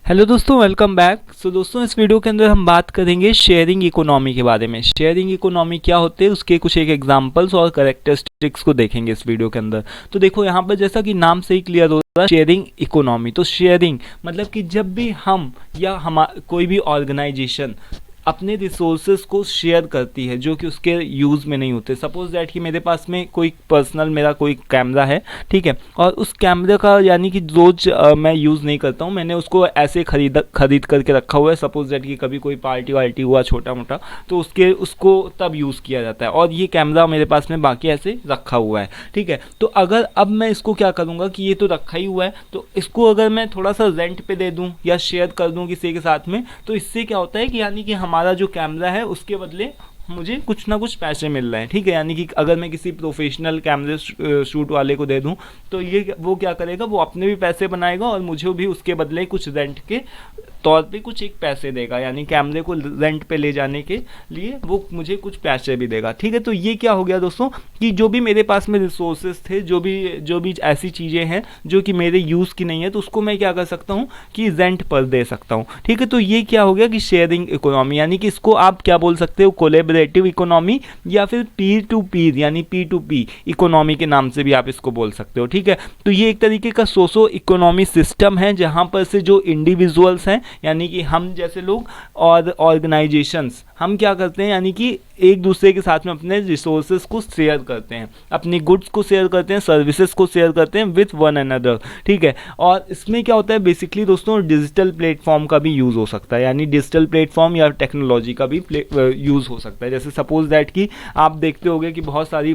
Hello दोस्तों, welcome back. दोस्तों, इस वीडियो के अंदर हम बात करेंगे शेयरिंग इकोनॉमी के बारे में। शेयरिंग इकोनॉमी क्या होते हैं, उसके कुछ एक एग्जांपल्स और कैरेक्टरिस्टिक्स को देखेंगे इस वीडियो के अंदर। तो देखो यहाँ पर जैसा कि नाम से ही क्लियर हो रहा है, शेयरिंग इकोनॉमी। तो शेयरिंग मतलब कि जब भी हम या कोई भी ऑर्गेनाइजेशन अपने रिसोर्सेज को शेयर करती है जो कि उसके यूज़ में नहीं होते। सपोज दैट कि मेरे पास में कोई पर्सनल मेरा कोई कैमरा है, ठीक है, और उस कैमरे का यानी कि रोज मैं यूज़ नहीं करता हूँ, मैंने उसको ऐसे खरीद करके रखा हुआ है। सपोज दैट कि कभी कोई पार्टी वार्टी हुआ छोटा मोटा तो उसको तब यूज़ किया जाता है, और ये कैमरा मेरे पास में बाकी ऐसे रखा हुआ है, ठीक है। तो अगर अब मैं इसको क्या करूँगा कि ये तो रखा ही हुआ है, तो इसको अगर मैं थोड़ा सा रेंट पे दे दूँ या शेयर कर दूँ किसी के साथ में, तो इससे क्या होता है कि यानी कि हमारा जो कैमरा है उसके बदले मुझे कुछ ना कुछ पैसे मिल रहे हैं, ठीक है। यानी कि अगर मैं किसी प्रोफेशनल कैमरे शूट वाले को दे दूं तो वो क्या करेगा, वो अपने भी पैसे बनाएगा और मुझे भी उसके बदले कुछ रेंट के तौर पे कुछ एक पैसे देगा, यानी कैमरे को रेंट पे ले जाने के लिए वो मुझे कुछ पैसे भी देगा, ठीक है। तो ये क्या हो गया दोस्तों कि जो भी मेरे पास में रिसोर्सेज थे, जो भी ऐसी चीज़ें हैं जो कि मेरे यूज़ की नहीं है, तो उसको मैं क्या कर सकता हूँ कि रेंट पर दे सकता हूँ, ठीक है। तो ये क्या हो गया कि शेयरिंग इकोनॉमी, यानी कि इसको आप क्या बोल सकते हो, कोलैबोरेटिव इकोनॉमी या फिर पीर टू पीर यानी P2P इकोनॉमी के नाम से भी आप इसको बोल सकते हो, ठीक है। तो ये एक तरीके का सोशो इकोनॉमी सिस्टम है जहाँ पर से जो इंडिविजुअल्स हैं यानी कि हम जैसे लोग और ऑर्गेनाइजेशंस, हम क्या करते हैं यानी कि एक दूसरे के साथ में अपने रिसोर्सेज को शेयर करते हैं, अपनी गुड्स को शेयर करते हैं, सर्विसेज को शेयर करते हैं विथ वन अनदर, ठीक है। और इसमें क्या होता है बेसिकली दोस्तों, डिजिटल प्लेटफॉर्म का भी यूज़ हो सकता है, यानी डिजिटल प्लेटफॉर्म या टेक्नोलॉजी का भी यूज़ हो सकता है। जैसे सपोज दैट कि आप देखते होंगे कि बहुत सारी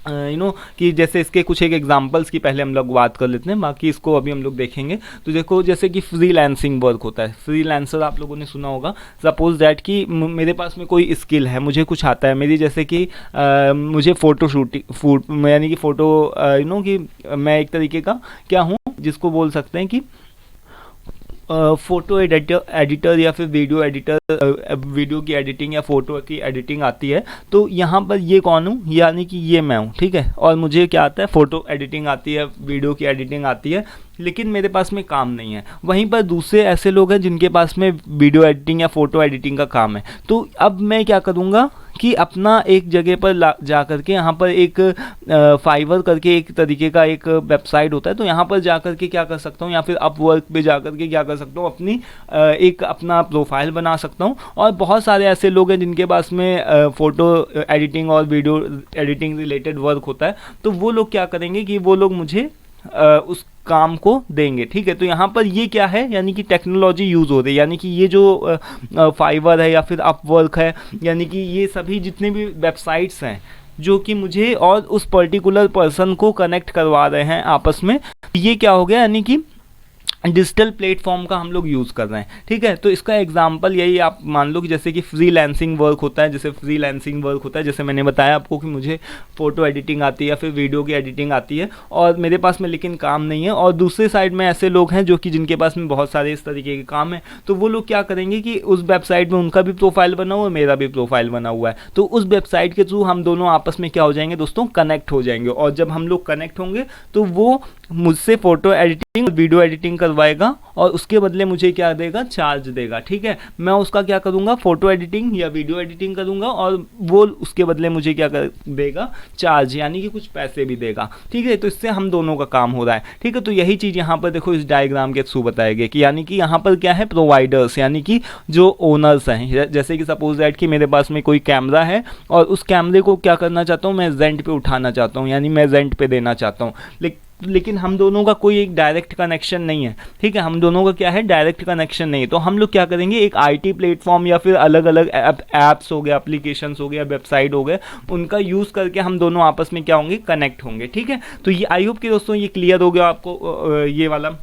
कि जैसे इसके कुछ एक एग्जांपल्स की पहले हम लोग बात कर लेते हैं, बाकी इसको अभी हम लोग देखेंगे। तो देखो जैसे कि फ्रीलांसिंग वर्क होता है, फ्रीलांसर आप लोगों ने सुना होगा। सपोज दैट कि मेरे पास में कोई स्किल है, मुझे कुछ आता है, मेरी जैसे कि मुझे यानी कि फ़ोटो कि मैं एक तरीके का क्या हूँ जिसको बोल सकते हैं कि फ़ोटो एडिटर या फिर वीडियो की एडिटिंग या फ़ोटो की एडिटिंग आती है। तो यहाँ पर ये कौन हूँ, यानी कि ये मैं हूँ, ठीक है। और मुझे क्या आता है, फ़ोटो एडिटिंग आती है, वीडियो की एडिटिंग आती है, लेकिन मेरे पास में काम नहीं है। वहीं पर दूसरे ऐसे लोग हैं जिनके पास में वीडियो एडिटिंग या फ़ोटो एडिटिंग का काम है। तो अब मैं क्या करूँगा कि अपना एक जगह पर जा करके, यहाँ पर एक फाइवर करके एक तरीके का एक वेबसाइट होता है, तो यहाँ पर जा करके क्या कर सकता हूँ, या फिर अपवर्क पे जा करके क्या कर सकता हूँ, अपनी एक अपना प्रोफाइल बना सकता हूँ। और बहुत सारे ऐसे लोग हैं जिनके पास में फ़ोटो एडिटिंग और वीडियो एडिटिंग रिलेटेड वर्क होता है, तो वो लोग क्या करेंगे कि वो लोग मुझे उस काम को देंगे, ठीक है। तो यहाँ पर ये क्या है, यानी कि टेक्नोलॉजी यूज़ हो रही है, यानी कि ये जो फाइवर है या फिर अपवर्क है, यानी कि ये सभी जितने भी वेबसाइट्स हैं जो कि मुझे और उस पर्टिकुलर पर्सन को कनेक्ट करवा रहे हैं आपस में, ये क्या हो गया यानी कि डिजिटल प्लेटफॉर्म का हम लोग यूज़ कर रहे हैं, ठीक है। तो इसका एग्जांपल यही आप मान लो कि जैसे कि फ्रीलांसिंग वर्क होता है, जैसे मैंने बताया आपको कि मुझे फ़ोटो एडिटिंग आती है या फिर वीडियो की एडिटिंग आती है और मेरे पास में लेकिन काम नहीं है, और दूसरे साइड में ऐसे लोग हैं जो कि जिनके पास में बहुत सारे इस तरीके के काम हैं। तो वो लोग क्या करेंगे कि उस वेबसाइट में उनका भी प्रोफाइल बना हुआ है, मेरा भी प्रोफाइल बना हुआ है, तो उस वेबसाइट के थ्रू हम दोनों आपस में क्या हो जाएंगे दोस्तों, कनेक्ट हो जाएंगे। और जब हम लोग कनेक्ट होंगे तो वो मुझसे फ़ोटो एडिटिंग वीडियो एडिटिंग करवाएगा और उसके बदले मुझे क्या देगा, चार्ज देगा, ठीक है। मैं उसका क्या करूँगा, फ़ोटो एडिटिंग या वीडियो एडिटिंग करूँगा और वो उसके बदले मुझे क्या देगा, चार्ज, यानी कि कुछ पैसे भी देगा, ठीक है। तो इससे हम दोनों का काम हो रहा है, ठीक है। तो यही चीज़ यहाँ पर देखो इस डायग्राम के थ्रू बताया गया कि यानी कि यहाँ पर क्या है, प्रोवाइडर्स यानी कि जो ओनर्स हैं। जैसे कि सपोज दैट कि मेरे पास में कोई कैमरा है और उस कैमरे को क्या करना चाहता हूँ, मैं रेंट पे उठाना चाहता हूँ, यानी मैं रेंट पे देना चाहता हूँ, लेकिन हम दोनों का कोई एक डायरेक्ट कनेक्शन नहीं है, ठीक है। हम दोनों का क्या है, डायरेक्ट कनेक्शन नहीं है। तो हम लोग क्या करेंगे, एक आईटी प्लेटफॉर्म या फिर अलग अलग ऐप्स हो गए, एप्लीकेशंस हो गए, वेबसाइट हो गए, उनका यूज़ करके हम दोनों आपस में क्या होंगे, कनेक्ट होंगे, ठीक है। तो ये आई होप कि दोस्तों ये क्लियर हो गया आपको ये वाला।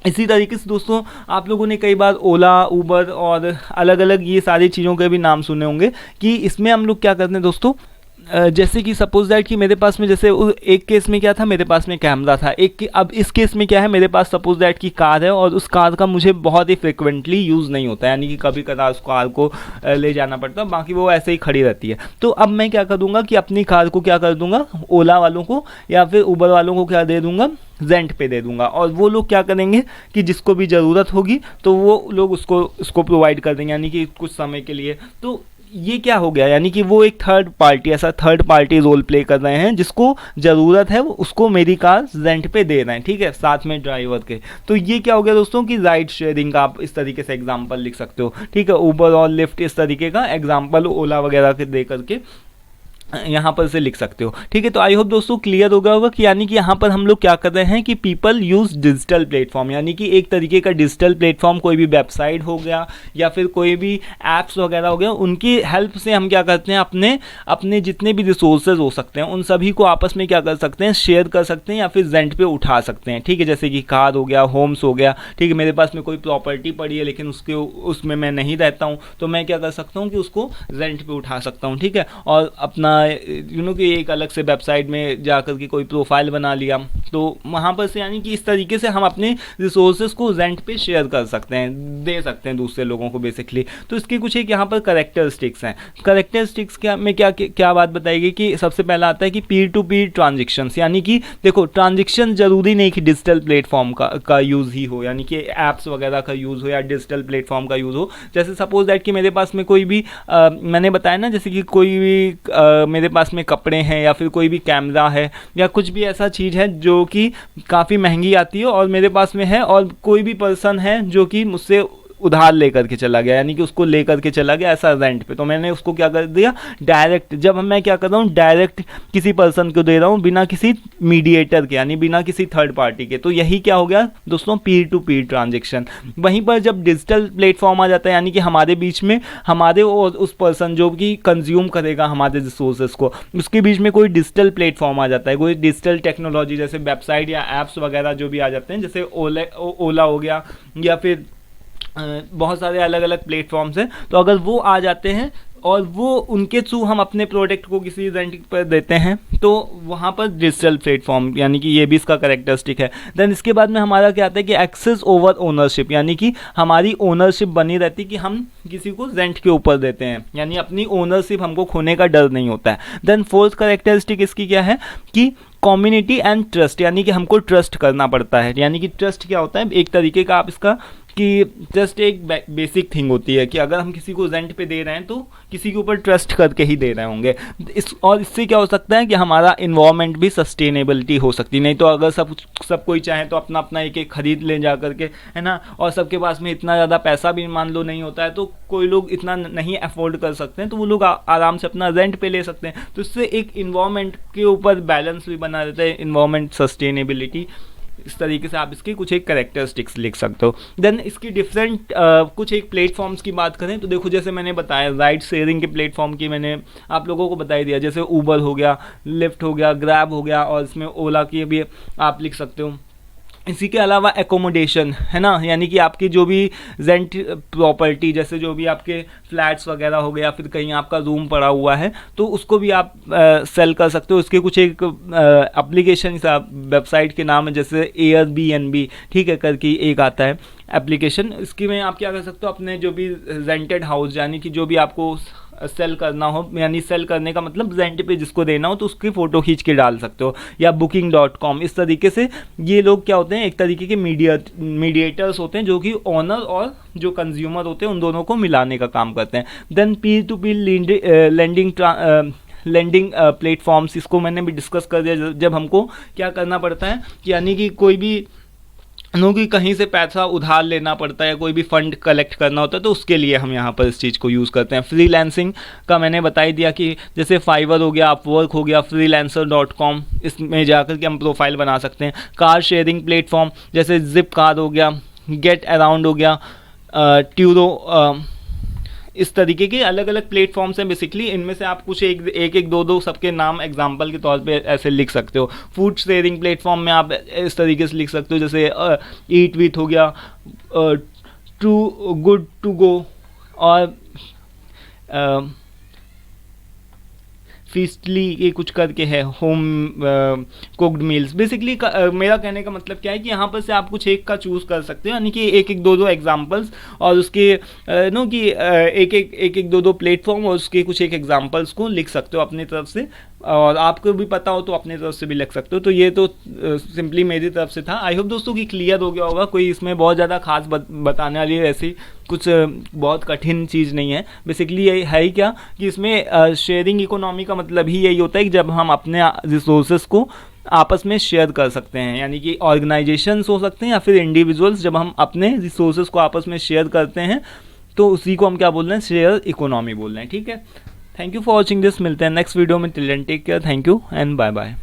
इसी तरीके से दोस्तों आप लोगों ने कई बार ओला, उबर और अलग अलग ये सारी चीज़ों के भी नाम सुने होंगे कि इसमें हम लोग क्या करते हैं दोस्तों, जैसे कि सपोज दैट कि मेरे पास में जैसे एक केस में क्या था, मेरे पास में कैमरा था, अब इस केस में क्या है, मेरे पास सपोज दैट कि कार है और उस कार का मुझे बहुत ही फ्रिक्वेंटली यूज़ नहीं होता है, यानी कि कभी कभार उस कार को ले जाना पड़ता है, बाकी वो ऐसे ही खड़ी रहती है। तो अब मैं क्या कर दूंगा कि अपनी कार को क्या कर दूंगा, ओला वालों को या फिर उबर वालों को क्या दे दूंगा, रेंट पे दे दूंगा, और वो लोग क्या करेंगे कि जिसको भी ज़रूरत होगी तो वो लोग उसको प्रोवाइड कर देंगे, यानी कि कुछ समय के लिए। तो ये क्या हो गया, यानी कि वो एक थर्ड पार्टी रोल प्ले कर रहे हैं, जिसको ज़रूरत है वो उसको मेरी कार रेंट पे दे रहे हैं, ठीक है, साथ में ड्राइवर के। तो ये क्या हो गया दोस्तों कि राइड शेयरिंग का आप इस तरीके से एग्जांपल लिख सकते हो, ठीक है, उबर और लिफ्ट इस तरीके का एग्जांपल ओला वगैरह के दे करके यहाँ पर से लिख सकते हो, ठीक है। तो आई होप दोस्तों क्लियर हो गया होगा कि यानी कि यहाँ पर हम लोग क्या कर रहे हैं कि पीपल यूज़ डिजिटल प्लेटफॉर्म, यानी कि एक तरीके का डिजिटल प्लेटफॉर्म, कोई भी वेबसाइट हो गया या फिर कोई भी ऐप्स वगैरह हो गया, उनकी हेल्प से हम क्या करते हैं, अपने जितने भी रिसोर्सेज हो सकते हैं उन सभी को आपस में क्या कर सकते हैं, शेयर कर सकते हैं या फिर रेंट पे उठा सकते हैं, ठीक है। जैसे कि कार हो गया, होम्स हो गया, ठीक है, मेरे पास में कोई प्रॉपर्टी पड़ी है लेकिन उसमें मैं नहीं रहता हूँ, तो मैं क्या कर सकता हूँ कि उसको रेंट पे उठा सकता हूँ, ठीक है, और अपना कि एक अलग से वेबसाइट में जाकर के कोई प्रोफाइल बना लिया, तो वहाँ पर से यानी कि इस तरीके से हम अपने रिसोर्सेज को रेंट पे शेयर कर सकते हैं, दे सकते हैं दूसरे लोगों को बेसिकली। तो इसके कुछ एक यहाँ पर करेक्टरिस्टिक्स हैं। करेक्टरिस्टिक्स क्या बात बताएगी कि सबसे पहला आता है कि पीर टू पीर ट्रांजेक्शन्स, यानी कि देखो ट्रांजेक्शन जरूरी नहीं कि डिजिटल प्लेटफॉर्म का यूज़ ही हो, यानी कि ऐप्स वगैरह का यूज़ हो या डिजिटल प्लेटफॉर्म का यूज़ हो। जैसे सपोज दैट कि मेरे पास में कोई भी मैंने बताया ना, जैसे कि कोई भी मेरे पास में कपड़े हैं या फिर कोई भी कैमरा है या कुछ भी ऐसा चीज़ है जो कि काफ़ी महंगी आती है और मेरे पास में है, और कोई भी पर्सन है जो कि मुझसे उधार लेकर के चला गया, यानी कि उसको लेकर के चला गया ऐसा रेंट पे, तो मैंने उसको क्या कर दिया, डायरेक्ट, जब मैं क्या कर रहा हूँ, डायरेक्ट किसी पर्सन को दे रहा हूँ बिना किसी मीडिएटर के, यानी बिना किसी थर्ड पार्टी के। तो यही क्या हो गया दोस्तों, पीर टू पीर ट्रांजेक्शन। वहीं पर जब डिजिटल प्लेटफॉर्म आ जाता है, यानी कि हमारे बीच में, हमारे और उस पर्सन जो कि कंज्यूम करेगा हमारे रिसोर्सेज को, उसके बीच में कोई डिजिटल प्लेटफॉर्म आ जाता है, कोई डिजिटल टेक्नोलॉजी जैसे वेबसाइट या ऐप्स वगैरह जो भी आ जाते हैं, जैसे ओला हो गया या फिर बहुत सारे अलग अलग प्लेटफॉर्म्स हैं। तो अगर वो आ जाते हैं और वो उनके थ्रू हम अपने प्रोडक्ट को किसी रेंट पर देते हैं, तो वहाँ पर डिजिटल प्लेटफॉर्म, यानी कि ये भी इसका कैरेक्टरिस्टिक है। देन इसके बाद में हमारा क्या आता है कि एक्सेस ओवर ओनरशिप, यानी कि हमारी ओनरशिप बनी रहती है कि हम किसी को रेंट के ऊपर देते हैं, यानी अपनी ओनरशिप हमको खोने का डर नहीं होता है। देन फोर्थ कैरेक्टरिस्टिक इसकी क्या है कि कम्युनिटी एंड ट्रस्ट, यानी कि हमको ट्रस्ट करना पड़ता है। यानी कि ट्रस्ट क्या होता है, एक तरीके का आप इसका कि जस्ट एक बेसिक थिंग होती है कि अगर हम किसी को रेंट पे दे रहे हैं तो किसी के ऊपर ट्रस्ट करके ही दे रहे होंगे। और इससे क्या हो सकता है कि हमारा इन्वायरमेंट भी सस्टेनेबिलिटी हो सकती है। नहीं तो अगर सब कोई चाहे तो अपना अपना एक खरीद ले जा करके, है ना, और सबके पास में इतना ज़्यादा पैसा भी मान लो नहीं होता है, तो कोई लोग इतना नहीं अफोर्ड कर सकते हैं, तो वो लोग आराम से अपना रेंट पे ले सकते हैं। तो इससे एक इन्वायरमेंट के ऊपर बैलेंस भी बना रहता है, इन्वायरमेंट सस्टेनेबिलिटी। इस तरीके से आप इसके कुछ एक कैरेक्टरिस्टिक्स लिख सकते हो। देन इसकी डिफरेंट कुछ एक प्लेटफॉर्म्स की बात करें तो देखो, जैसे मैंने बताया राइड शेयरिंग के प्लेटफॉर्म की मैंने आप लोगों को बता ही दिया, जैसे ऊबर हो गया, लिफ्ट हो गया, ग्रैब हो गया, और इसमें ओला की भी आप लिख सकते हो। इसी के अलावा एकोमोडेशन, है ना, यानी कि आपकी जो भी रेंट प्रॉपर्टी, जैसे जो भी आपके फ्लैट्स वगैरह हो गए या फिर कहीं आपका रूम पड़ा हुआ है, तो उसको भी आप सेल कर सकते हो। उसके कुछ एक एप्लीकेशन वेबसाइट के नाम है, जैसे एयरबीएनबी, ठीक है, करके एक आता है एप्लीकेशन। इसकी में आप क्या कर सकते हो, अपने जो भी रेंटेड हाउस, यानी कि जो भी आपको सेल करना हो, यानी सेल करने का मतलब रेंट पे जिसको देना हो, तो उसकी फ़ोटो खींच के डाल सकते हो, या booking.com। इस तरीके से ये लोग क्या होते हैं, एक तरीके के मीडिएटर्स होते हैं जो कि ओनर और जो कंज्यूमर होते हैं उन दोनों को मिलाने का काम करते हैं। Then Pir to Pir lending platforms, इसको मैंने भी डिस्कस कर दिया। जब हमको क्या करना पड़ता है, यानी कि कोई भी कि कहीं से पैसा उधार लेना पड़ता है, कोई भी फंड कलेक्ट करना होता है, तो उसके लिए हम यहाँ पर इस चीज़ को यूज़ करते हैं। फ्रीलांसिंग का मैंने बता ही दिया कि जैसे फाइवर हो गया, अपवर्क हो गया, freelancer.com, इसमें जाकर के हम प्रोफाइल बना सकते हैं। कार शेयरिंग प्लेटफॉर्म जैसे जिप कार हो गया, गेट अराउंड हो गया, ट्यूरो, इस तरीके के अलग अलग प्लेटफॉर्म्स हैं बेसिकली। इनमें से आप कुछ एक दो सबके नाम एग्जांपल के तौर पे ऐसे लिख सकते हो। फूड शेयरिंग प्लेटफॉर्म में आप इस तरीके से लिख सकते हो, जैसे ईट विथ हो गया, टू गुड टू गो, और फीस्टली ये कुछ करके है, होम कुक्ड मील्स। बेसिकली मेरा कहने का मतलब क्या है कि यहाँ पर से आप कुछ एक का चूज़ कर सकते हो, यानी कि एक एक दो एग्जाम्पल्स और उसके नो कि एक एक दो प्लेटफॉर्म और उसके कुछ एक एग्जाम्पल्स को लिख सकते हो अपनी तरफ से, और आपको भी पता हो तो अपनी तरफ से भी लिख सकते हो। तो ये तो सिंपली मेरी तरफ से था। आई होप दोस्तों कि क्लियर हो गया होगा, कोई इसमें बहुत ज़्यादा खास बताने वाली ऐसी कुछ बहुत कठिन चीज़ नहीं है। बेसिकली ये है ही क्या कि इसमें शेयरिंग इकोनॉमी का मतलब ही यही होता है कि जब हम अपने रिसोर्सेज को आपस में शेयर कर सकते हैं, यानी कि ऑर्गेनाइजेशंस हो सकते हैं या फिर इंडिविजुअल्स, जब हम अपने रिसोर्सेज को आपस में शेयर करते हैं तो उसी को हम क्या बोल रहे हैं, शेयर इकोनॉमी बोल रहे हैं। ठीक है, thank you for watching this, मिलते हैं नेक्स्ट वीडियो में। Till then take care, thank you and bye bye.